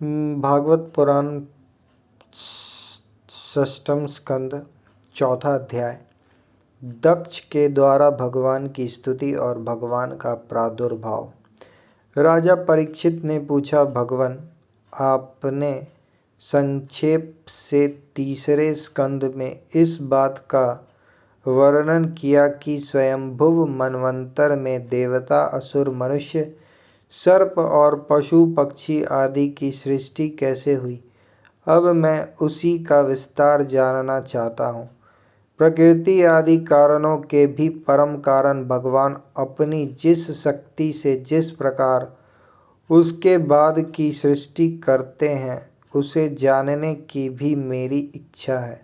भागवत पुराण षष्ठम स्कंद चौथा अध्याय। दक्ष के द्वारा भगवान की स्तुति और भगवान का प्रादुर्भाव। राजा परीक्षित ने पूछा, भगवान, आपने संक्षेप से तीसरे स्कंद में इस बात का वर्णन किया कि स्वयंभुव मनवंतर में देवता, असुर, मनुष्य, सर्प और पशु पक्षी आदि की सृष्टि कैसे हुई। अब मैं उसी का विस्तार जानना चाहता हूँ। प्रकृति आदि कारणों के भी परम कारण भगवान अपनी जिस शक्ति से जिस प्रकार उसके बाद की सृष्टि करते हैं, उसे जानने की भी मेरी इच्छा है।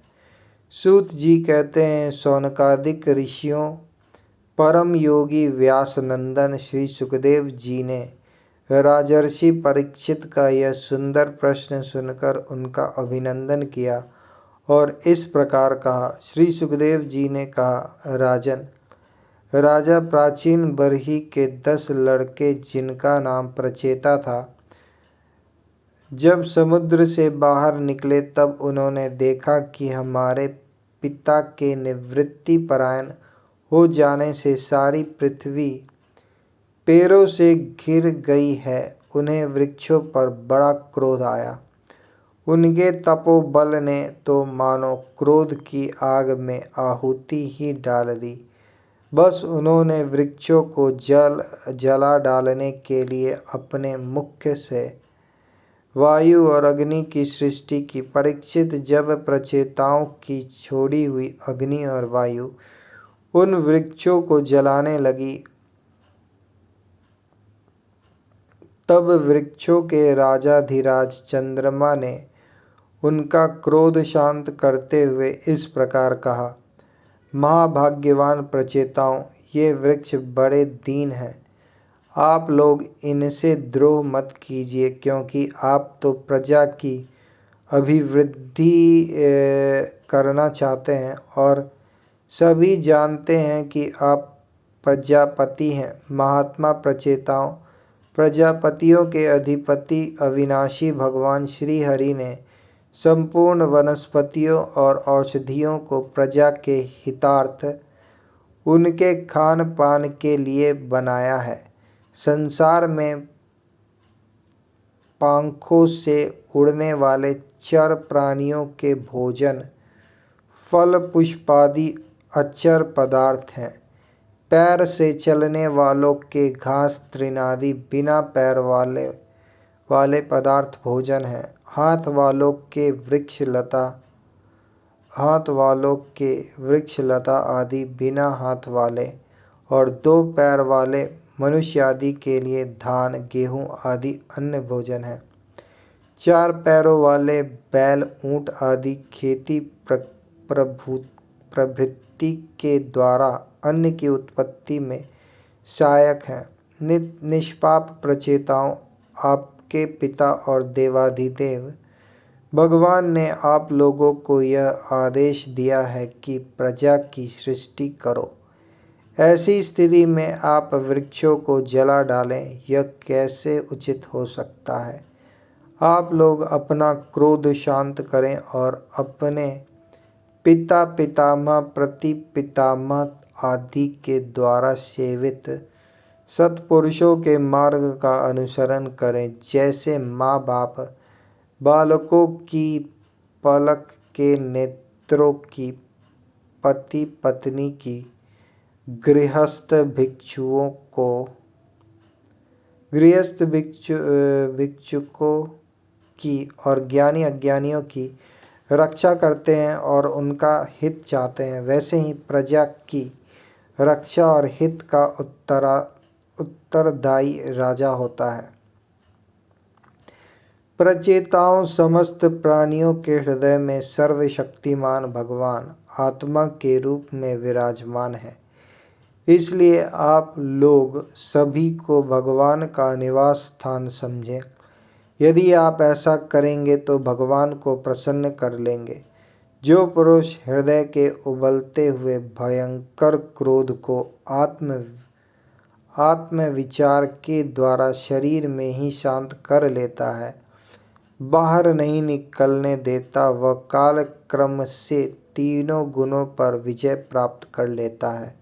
सूत जी कहते हैं, शौनकादिक ऋषियों, परम योगी व्यासनंदन श्री सुखदेव जी ने राजर्षि परीक्षित का यह सुंदर प्रश्न सुनकर उनका अभिनंदन किया और इस प्रकार कहा। श्री सुखदेव जी ने कहा, राजन, राजा प्राचीन बरही के 10 लड़के जिनका नाम प्रचेता था, जब समुद्र से बाहर निकले तब उन्होंने देखा कि हमारे पिता के निवृत्ति परायण हो जाने से सारी पृथ्वी पैरों से घिर गई है। उन्हें वृक्षों पर बड़ा क्रोध आया। उनके तपोबल ने तो मानो क्रोध की आग में आहुति ही डाल दी। बस उन्होंने वृक्षों को जला डालने के लिए अपने मुख से वायु और अग्नि की सृष्टि की। परीक्षित, जब प्रचेताओं की छोड़ी हुई अग्नि और वायु उन वृक्षों को जलाने लगी, तब वृक्षों के राजाधिराज चंद्रमा ने उनका क्रोध शांत करते हुए इस प्रकार कहा, महाभाग्यवान प्रचेताओं, ये वृक्ष बड़े दीन हैं। आप लोग इनसे द्रोह मत कीजिए, क्योंकि आप तो प्रजा की अभिवृद्धि करना चाहते हैं और सभी जानते हैं कि आप प्रजापति हैं। महात्मा प्रचेताओं, प्रजापतियों के अधिपति अविनाशी भगवान श्री हरि ने संपूर्ण वनस्पतियों और औषधियों को प्रजा के हितार्थ, उनके खान पान के लिए बनाया है। संसार में पंखों से उड़ने वाले चर प्राणियों के भोजन, फल पुष्पादि अचर पदार्थ हैं। पैर से चलने वालों के घास तृणादि बिना पैर वाले पदार्थ भोजन हैं। हाथ वालों के वृक्ष लता आदि बिना हाथ वाले और 2 पैर वाले मनुष्य आदि के लिए धान, गेहूँ आदि अन्य भोजन है। 4 पैरों वाले बैल, ऊँट आदि खेती प्रभृति के द्वारा अन्न की उत्पत्ति में सहायक हैं। निष्पाप प्रचेताओं, आपके पिता और देवाधिदेव भगवान ने आप लोगों को यह आदेश दिया है कि प्रजा की सृष्टि करो। ऐसी स्थिति में आप वृक्षों को जला डालें, यह कैसे उचित हो सकता है। आप लोग अपना क्रोध शांत करें और अपने पिता, पितामह, प्रतिपितामह आदि के द्वारा सेवित सत्पुरुषों के मार्ग का अनुसरण करें। जैसे माँ बाप बालकों की पलक के नेत्रों की, पति पत्नी की, गृहस्थ भिक्षुकों की और ज्ञानी अज्ञानियों की रक्षा करते हैं और उनका हित चाहते हैं, वैसे ही प्रजा की रक्षा और हित का उत्तरदायी राजा होता है। प्रचेताओं, समस्त प्राणियों के हृदय में सर्वशक्तिमान भगवान आत्मा के रूप में विराजमान है। इसलिए आप लोग सभी को भगवान का निवास स्थान समझें। यदि आप ऐसा करेंगे तो भगवान को प्रसन्न कर लेंगे। जो पुरुष हृदय के उबलते हुए भयंकर क्रोध को आत्म विचार के द्वारा शरीर में ही शांत कर लेता है, बाहर नहीं निकलने देता, वह कालक्रम से तीनों गुणों पर विजय प्राप्त कर लेता है।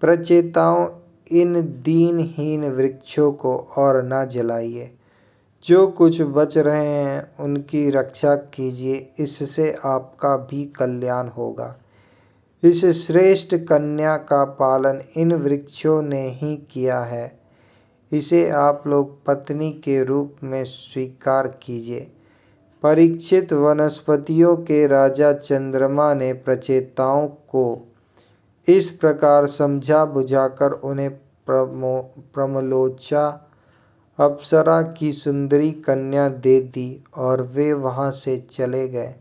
प्रचेताओं, इन दीनहीन वृक्षों को और न जलाइए। जो कुछ बच रहे हैं उनकी रक्षा कीजिए, इससे आपका भी कल्याण होगा। इस श्रेष्ठ कन्या का पालन इन वृक्षों ने ही किया है, इसे आप लोग पत्नी के रूप में स्वीकार कीजिए। परीक्षित, वनस्पतियों के राजा चंद्रमा ने प्रचेताओं को इस प्रकार समझा बुझाकर उन्हें प्रमलोचा अप्सरा की सुंदरी कन्या दे दी और वे वहां से चले गए।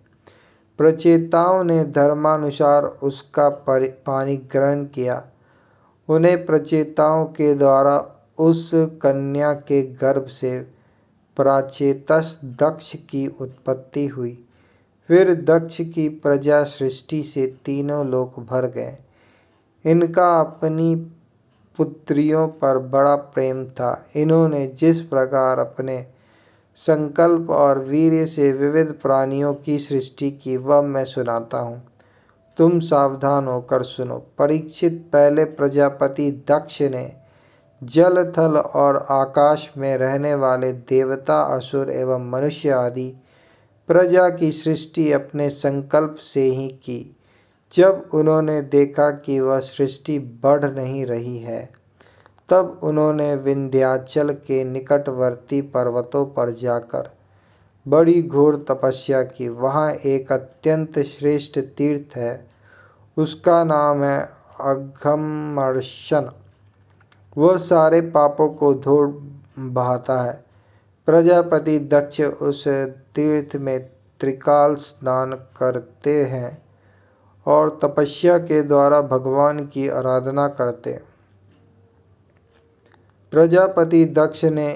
प्रचेताओं ने धर्मानुसार उसका पानी ग्रहण किया। उन्हें प्रचेताओं के द्वारा उस कन्या के गर्भ से प्राचेतस दक्ष की उत्पत्ति हुई। फिर दक्ष की प्रजा सृष्टि से तीनों लोक भर गए। इनका अपनी पुत्रियों पर बड़ा प्रेम था। इन्होंने जिस प्रकार अपने संकल्प और वीर्य से विविध प्राणियों की सृष्टि की, वह मैं सुनाता हूँ, तुम सावधान होकर सुनो। परीक्षित, पहले प्रजापति दक्ष ने जल, थल और आकाश में रहने वाले देवता, असुर एवं मनुष्य आदि प्रजा की सृष्टि अपने संकल्प से ही की। जब उन्होंने देखा कि वह सृष्टि बढ़ नहीं रही है, तब उन्होंने विंध्याचल के निकटवर्ती पर्वतों पर जाकर बड़ी घोर तपस्या की। वहाँ एक अत्यंत श्रेष्ठ तीर्थ है, उसका नाम है अघमर्षण। वह सारे पापों को धो बहाता है। प्रजापति दक्ष उस तीर्थ में त्रिकाल स्नान करते हैं और तपस्या के द्वारा भगवान की आराधना करते। प्रजापति दक्ष ने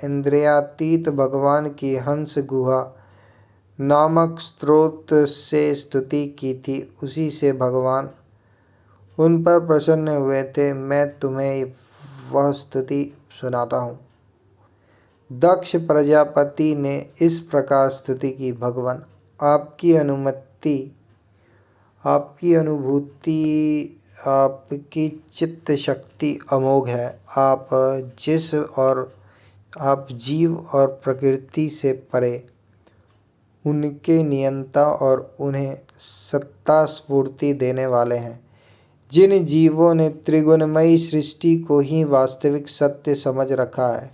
इंद्रियातीत भगवान की हंस गुहा नामक स्रोत से स्तुति की थी। उसी से भगवान उन पर प्रसन्न हुए थे। मैं तुम्हें वह स्तुति सुनाता हूँ। दक्ष प्रजापति ने इस प्रकार स्तुति की, भगवान, आपकी अनुमति, आपकी अनुभूति, आपकी चित्त शक्ति अमोघ है। आप जीव और प्रकृति से परे, उनके नियंता और उन्हें सत्ता स्फूर्ति देने वाले हैं। जिन जीवों ने त्रिगुणमयी सृष्टि को ही वास्तविक सत्य समझ रखा है,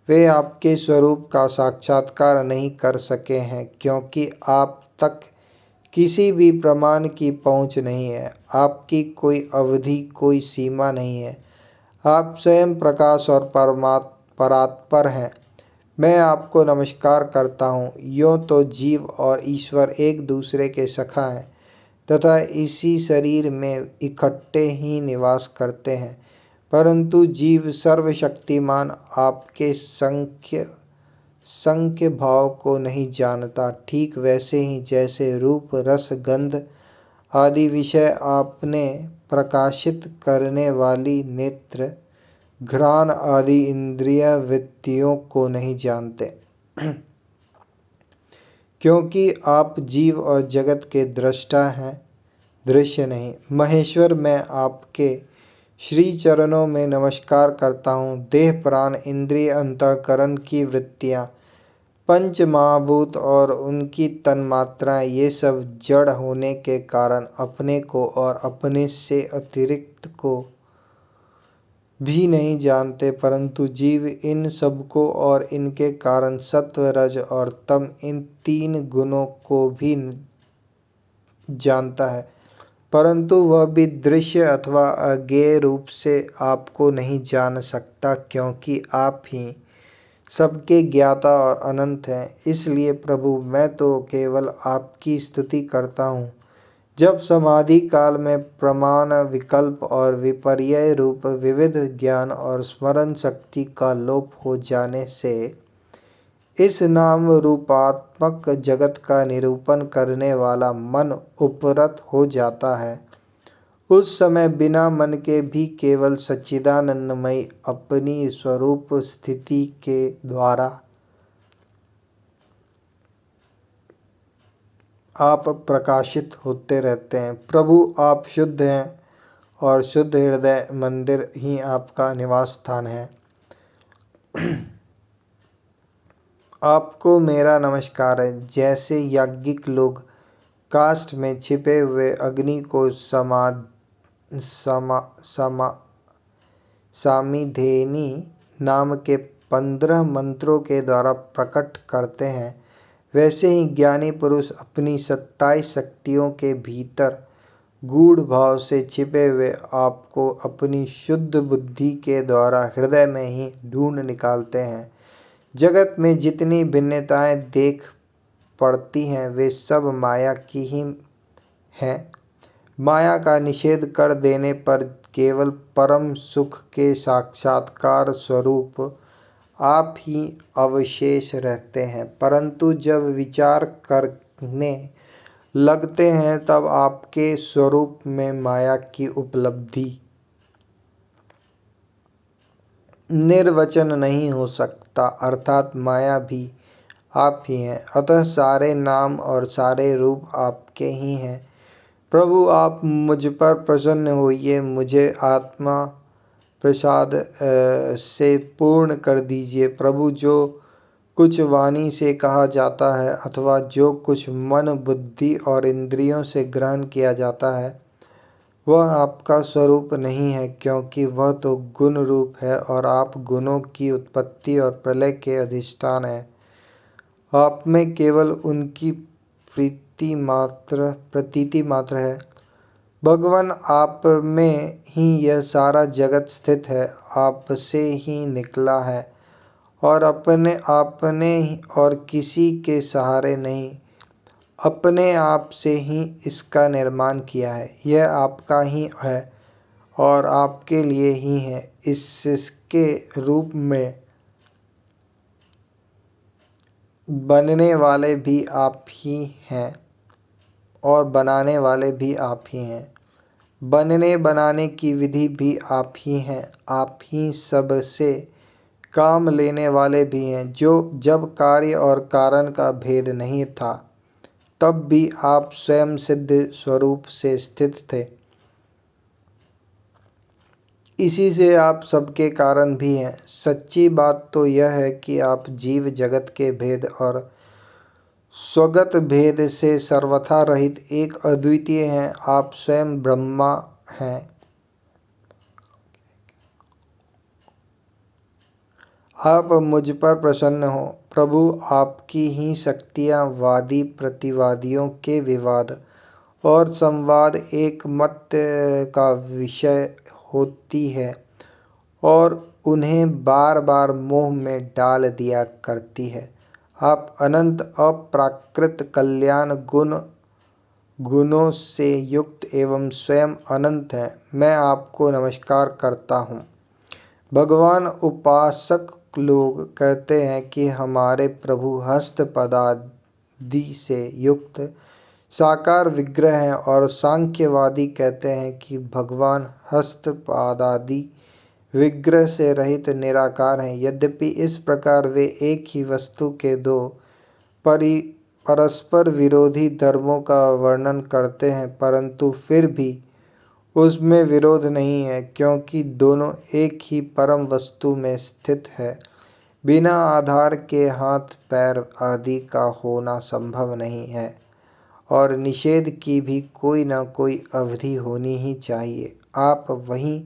वे आपके स्वरूप का साक्षात्कार नहीं कर सके हैं, क्योंकि आप तक किसी भी प्रमाण की पहुँच नहीं है। आपकी कोई अवधि, कोई सीमा नहीं है। आप स्वयं प्रकाश और परात्पर हैं। मैं आपको नमस्कार करता हूँ। यों तो जीव और ईश्वर एक दूसरे के सखा हैं तथा इसी शरीर में इकट्ठे ही निवास करते हैं, परंतु जीव सर्वशक्तिमान आपके संख्य भाव को नहीं जानता। ठीक वैसे ही जैसे रूप, रस, गंध आदि विषय आपने प्रकाशित करने वाली नेत्र, घ्राण आदि इंद्रिय वृत्तियों को नहीं जानते, क्योंकि आप जीव और जगत के दृष्टा हैं, दृश्य नहीं। महेश्वर, मैं आपके श्री चरणों में नमस्कार करता हूँ। देह, प्राण, इंद्रिय, अंतःकरण की वृत्तियाँ, पंच महाभूत और उनकी तन्मात्राएं, ये सब जड़ होने के कारण अपने को और अपने से अतिरिक्त को भी नहीं जानते, परंतु जीव इन सबको और इनके कारण सत्व, रज और तम, इन तीन गुणों को भी जानता है, परंतु वह भी दृश्य अथवा अज्ञेय रूप से आपको नहीं जान सकता, क्योंकि आप ही सबके ज्ञाता और अनंत हैं। इसलिए प्रभु, मैं तो केवल आपकी स्तुति करता हूँ। जब समाधि काल में प्रमाण, विकल्प और विपर्यय रूप विविध ज्ञान और स्मरण शक्ति का लोप हो जाने से इस नाम रूपात्मक जगत का निरूपण करने वाला मन उपरत हो जाता है, उस समय बिना मन के भी केवल सच्चिदानंदमयी अपनी स्वरूप स्थिति के द्वारा आप प्रकाशित होते रहते हैं। प्रभु आप शुद्ध हैं और शुद्ध हृदय मंदिर ही आपका निवास स्थान है। आपको मेरा नमस्कार है। जैसे याज्ञिक लोग काष्ठ में छिपे हुए अग्नि को सामिधेनी नाम के 15 मंत्रों के द्वारा प्रकट करते हैं, वैसे ही ज्ञानी पुरुष अपनी 27 शक्तियों के भीतर गूढ़ भाव से छिपे हुए आपको अपनी शुद्ध बुद्धि के द्वारा हृदय में ही ढूंढ निकालते हैं। जगत में जितनी भिन्नताएं देख पड़ती हैं वे सब माया की ही हैं। माया का निषेध कर देने पर केवल परम सुख के साक्षात्कार स्वरूप आप ही अवशेष रहते हैं। परंतु जब विचार करने लगते हैं तब आपके स्वरूप में माया की उपलब्धि निर्वचन नहीं हो सकता, अर्थात माया भी आप ही हैं। अतः सारे नाम और सारे रूप आपके ही हैं। प्रभु आप मुझ पर प्रसन्न होइए, मुझे आत्मा प्रसाद से पूर्ण कर दीजिए। प्रभु जो कुछ वाणी से कहा जाता है अथवा जो कुछ मन बुद्धि और इंद्रियों से ग्रहण किया जाता है वह आपका स्वरूप नहीं है, क्योंकि वह तो गुण रूप है और आप गुणों की उत्पत्ति और प्रलय के अधिष्ठान हैं। आप में केवल उनकी प्रतीति मात्र है। भगवान आप में ही यह सारा जगत स्थित है, आपसे ही निकला है और आपने और किसी के सहारे नहीं, अपने आप से ही इसका निर्माण किया है। यह आपका ही है और आपके लिए ही है। इसके रूप में बनने वाले भी आप ही हैं और बनाने वाले भी आप ही हैं। बनने बनाने की विधि भी आप ही हैं। आप ही सबसे काम लेने वाले भी हैं। जब कार्य और कारण का भेद नहीं था तब भी आप स्वयं सिद्ध स्वरूप से स्थित थे। इसी से आप सबके कारण भी हैं। सच्ची बात तो यह है कि आप जीव जगत के भेद और स्वगत भेद से सर्वथा रहित एक अद्वितीय हैं। आप स्वयं ब्रह्मा हैं। आप मुझ पर प्रसन्न हो। प्रभु आपकी ही शक्तियाँ वादी प्रतिवादियों के विवाद और संवाद एक मत का विषय होती है और उन्हें बार बार मोह में डाल दिया करती है। आप अनंत अप्राकृत कल्याण गुणों से युक्त एवं स्वयं अनंत हैं। मैं आपको नमस्कार करता हूँ। भगवान उपासक लोग कहते हैं कि हमारे प्रभु हस्त पदादि से युक्त साकार विग्रह हैं और सांख्यवादी कहते हैं कि भगवान हस्त पादादि विग्रह से रहित निराकार हैं। यद्यपि इस प्रकार वे एक ही वस्तु के दो परस्पर विरोधी धर्मों का वर्णन करते हैं, परंतु फिर भी उसमें विरोध नहीं है, क्योंकि दोनों एक ही परम वस्तु में स्थित है। बिना आधार के हाथ पैर आदि का होना संभव नहीं है और निषेध की भी कोई न कोई अवधि होनी ही चाहिए। आप वहीं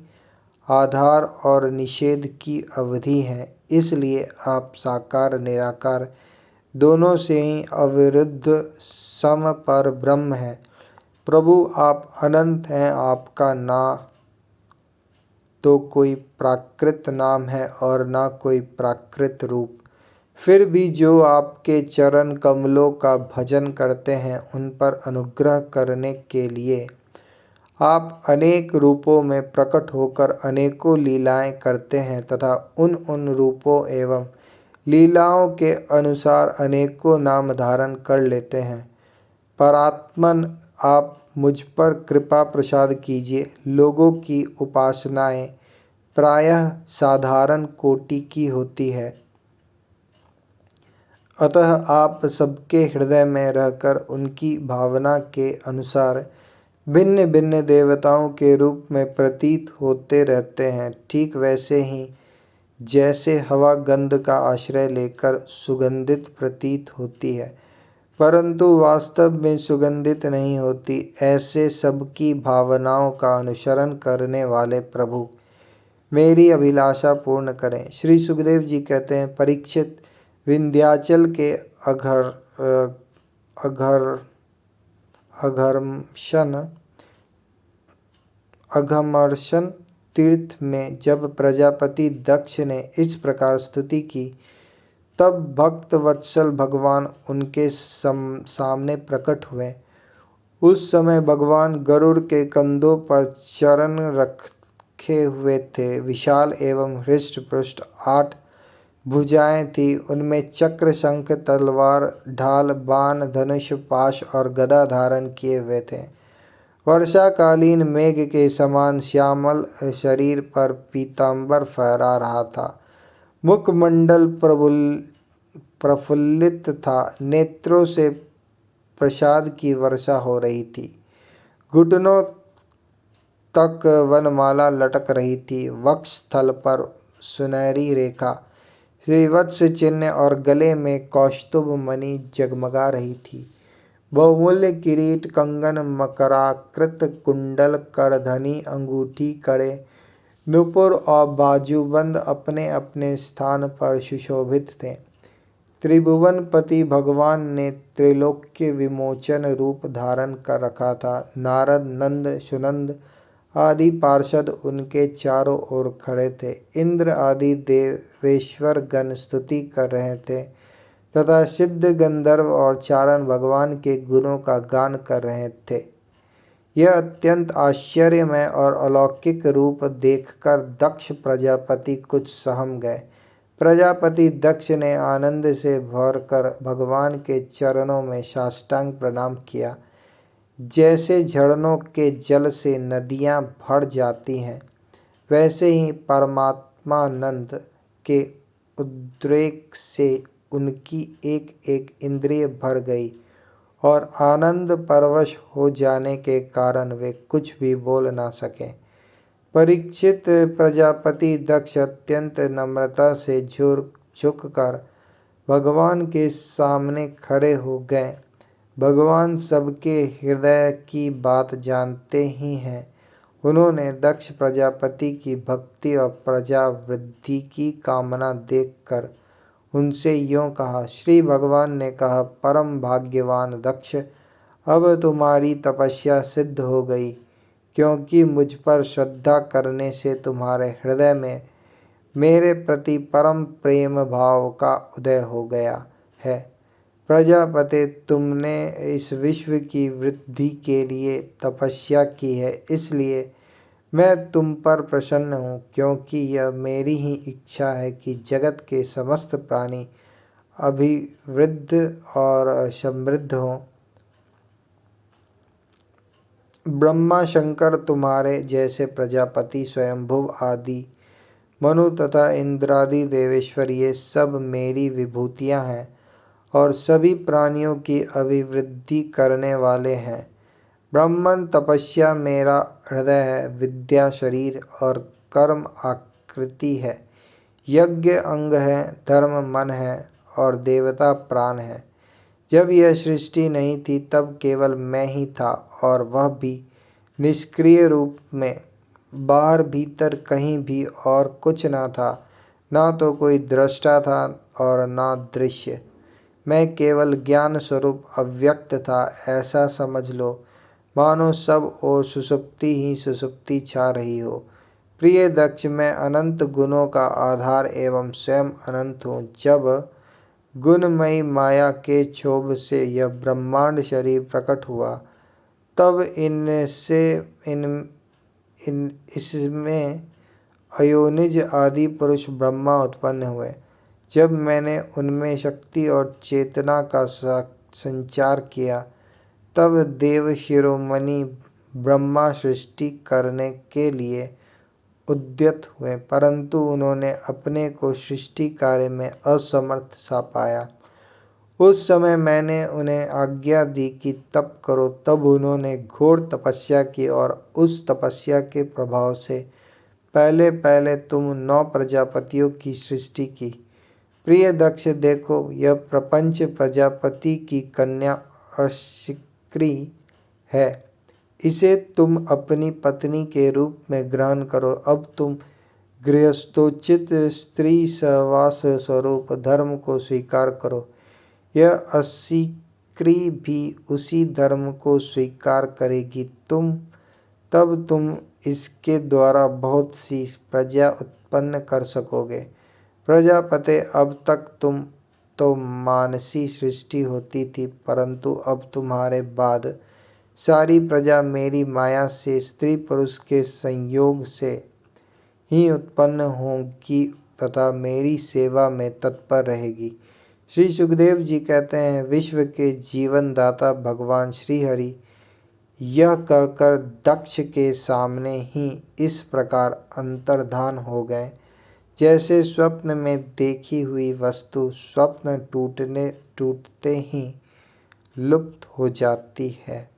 आधार और निषेध की अवधि हैं, इसलिए आप साकार निराकार दोनों से ही अविरुद्ध सम पर ब्रह्म हैं। प्रभु आप अनंत हैं। आपका ना तो कोई प्राकृत नाम है और ना कोई प्राकृत रूप। फिर भी जो आपके चरण कमलों का भजन करते हैं उन पर अनुग्रह करने के लिए आप अनेक रूपों में प्रकट होकर अनेकों लीलाएं करते हैं तथा उन रूपों एवं लीलाओं के अनुसार अनेकों नाम धारण कर लेते हैं। परात्मन आप मुझ पर कृपा प्रसाद कीजिए। लोगों की उपासनाएं प्रायः साधारण कोटि की होती है। अतः आप सबके हृदय में रहकर उनकी भावना के अनुसार भिन्न भिन्न देवताओं के रूप में प्रतीत होते रहते हैं। ठीक वैसे ही जैसे हवा गंध का आश्रय लेकर सुगंधित प्रतीत होती है परंतु वास्तव में सुगंधित नहीं होती, ऐसे सबकी भावनाओं का अनुसरण करने वाले प्रभु मेरी अभिलाषा पूर्ण करें। श्री सुखदेव जी कहते हैं, परीक्षित, विंध्याचल के अघमर्षण तीर्थ में जब प्रजापति दक्ष ने इस प्रकार स्तुति की, तब भक्त वत्सल भगवान उनके सामने प्रकट हुए। उस समय भगवान गरुड़ के कंधों पर चरण रखे हुए थे। विशाल एवं हृष्ट पुष्ट 8 भुजाएं थी। उनमें चक्र, शंख, तलवार, ढाल, बाण, धनुष, पाश और गदा धारण किए हुए थे। वर्षाकालीन मेघ के समान श्यामल शरीर पर पीतांबर फहरा रहा था। मुखमंडल प्रफुल्लित था। नेत्रों से प्रसाद की वर्षा हो रही थी। घुटनों तक वनमाला लटक रही थी। वक्ष स्थल पर सुनहरी रेखा, श्रीवत्स चिन्ह और गले में कौस्तुभ मणि जगमगा रही थी। बहुमूल्य किरीट, कंगन, मकराकृत कुंडल, करधनी, अंगूठी, कड़े, नुपुर और बाजूबंद अपने अपने स्थान पर सुशोभित थे। त्रिभुवनपति भगवान ने त्रिलोक्य विमोचन रूप धारण कर रखा था। नारद, नंद, सुनंद आदि पार्षद उनके चारों ओर खड़े थे। इंद्र आदि देवेश्वर गण स्तुति कर रहे थे तथा सिद्ध, गंधर्व और चारण भगवान के गुणों का गान कर रहे थे। यह अत्यंत आश्चर्यमय और अलौकिक रूप देखकर दक्ष प्रजापति कुछ सहम गए। प्रजापति दक्ष ने आनंद से भरकर भगवान के चरणों में साष्टांग प्रणाम किया। जैसे झरनों के जल से नदियां भर जाती हैं, वैसे ही परमात्मानंद के उद्रेक से उनकी एक एक इंद्रिय भर गई और आनंद परवश हो जाने के कारण वे कुछ भी बोल ना सके। परीक्षित, प्रजापति दक्ष अत्यंत नम्रता से झुककर भगवान के सामने खड़े हो गए। भगवान सबके हृदय की बात जानते ही हैं। उन्होंने दक्ष प्रजापति की भक्ति और प्रजा वृद्धि की कामना देखकर उनसे यूँ कहा। श्री भगवान ने कहा, परम भाग्यवान दक्ष, अब तुम्हारी तपस्या सिद्ध हो गई, क्योंकि मुझ पर श्रद्धा करने से तुम्हारे हृदय में मेरे प्रति परम प्रेम भाव का उदय हो गया है। प्रजापते, तुमने इस विश्व की वृद्धि के लिए तपस्या की है, इसलिए मैं तुम पर प्रसन्न हूँ, क्योंकि यह मेरी ही इच्छा है कि जगत के समस्त प्राणी अभिवृद्ध और समृद्ध हों। ब्रह्मा शंकर, तुम्हारे जैसे प्रजापति, स्वयंभुव आदि, मनु तथा इंद्रादि देवेश्वर, ये सब मेरी विभूतियाँ हैं और सभी प्राणियों की अभिवृद्धि करने वाले हैं। ब्रह्मन तपस्या मेरा हृदय है, विद्या शरीर और कर्म आकृति है, यज्ञ अंग है, धर्म मन है और देवता प्राण है। जब यह सृष्टि नहीं थी तब केवल मैं ही था, और वह भी निष्क्रिय रूप में। बाहर भीतर कहीं भी और कुछ ना था, ना तो कोई दृष्टा था और ना दृश्य। मैं केवल ज्ञान स्वरूप अव्यक्त था। ऐसा समझ लो मानो सब और सुषुप्ति ही सुषुप्ति छा रही हो। प्रिय दक्ष, मैं अनंत गुणों का आधार एवं स्वयं अनंत हूँ। जब गुणमयी माया के क्षोभ से यह ब्रह्मांड शरीर प्रकट हुआ, तब इसमें अयोनिज आदि पुरुष ब्रह्मा उत्पन्न हुए। जब मैंने उनमें शक्ति और चेतना का संचार किया, तब देव शिरोमणि ब्रह्मा सृष्टि करने के लिए उद्यत हुए, परंतु उन्होंने अपने को सृष्टि कार्य में असमर्थ सा पाया। उस समय मैंने उन्हें आज्ञा दी कि तप करो, तब उन्होंने घोर तपस्या की और उस तपस्या के प्रभाव से पहले पहले तुम 9 प्रजापतियों की सृष्टि की। प्रिय दक्ष, देखो, यह प्रपंच प्रजापति की कन्या अश्विनी है। इसे तुम अपनी पत्नी के रूप में ग्रहण करो। अब तुम गृहस्थोचित स्त्री सहवास स्वरूप धर्म को स्वीकार करो। यह अश्विनी भी उसी धर्म को स्वीकार करेगी। तब तुम इसके द्वारा बहुत सी प्रजा उत्पन्न कर सकोगे। प्रजापते, अब तक तुम तो मानसी सृष्टि होती थी, परंतु अब तुम्हारे बाद सारी प्रजा मेरी माया से स्त्री पुरुष के संयोग से ही उत्पन्न होगी तथा मेरी सेवा में तत्पर रहेगी। श्री सुखदेव जी कहते हैं, विश्व के जीवन दाता भगवान श्री हरि यह कहकर दक्ष के सामने ही इस प्रकार अंतर्धान हो गए, जैसे स्वप्न में देखी हुई वस्तु स्वप्न टूटते ही लुप्त हो जाती है।